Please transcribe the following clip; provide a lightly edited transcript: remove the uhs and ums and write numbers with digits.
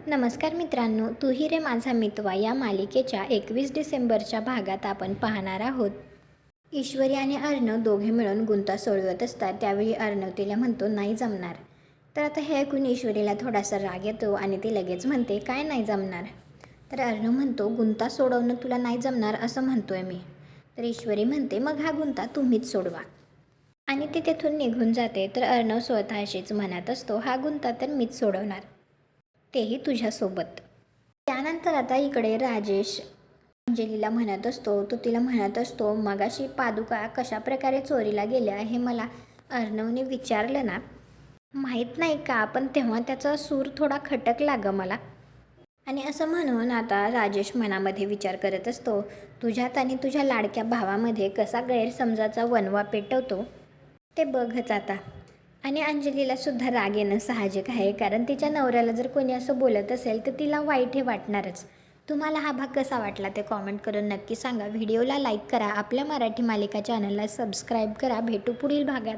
नमस्कार मित्रांनो, तू ही रे माझा मितवा या मालिकेच्या 21 डिसेंबरच्या भागात आपण पाहणार आहोत. ईश्वरी आणि अर्णव दोघे मिळून गुंता सोडवत असतात. त्यावेळी अर्णव तिला म्हणतो नाही जमणार. तर आता हे ऐकून ईश्वरीला थोडासा राग येतो आणि ती लगेच म्हणते काय नाही जमणार. तर अर्णव म्हणतो गुंता सोडवणं तुला नाही जमणार असं म्हणतोय मी. तर ईश्वरी म्हणते मग हा गुंता तुम्हीच सोडवा. आणि ती तिथून निघून जाते. तर अर्णव स्वतःशीच म्हणत असतो हा गुंता तर मीच सोडवणार, तेही तुझ्यासोबत. त्यानंतर आता इकडे राजेश अंजलीला म्हणत असतो, तो तिला म्हणत असतो मगाशी पादुका कशा प्रकारे चोरीला गेल्या हे मला अर्णवने विचारलं ना, माहीत नाही का, पण तेव्हा त्याचा सूर थोडा खटकला गं मला. आणि असं म्हणून आता राजेश मनामध्ये विचार करत असतो, तुझ्यात आणि तुझ्या लाडक्या भावामध्ये कसा गैरसमजाचा वणवा पेटवतो ते बघच आता. आणि अंजलीला सुद्धा राग येणं साहजिक आहे, कारण तिच्या नवऱ्याला जर कोणी असं बोलत असेल तर तिला वाईट हे वाटणारच. तुम्हाला हा भाग कसा वाटला ते कॉमेंट करून नक्की सांगा. व्हिडिओला लाईक करा, आपल्या मराठी मालिका चॅनलला सबस्क्राईब करा. भेटू पुढील भागात.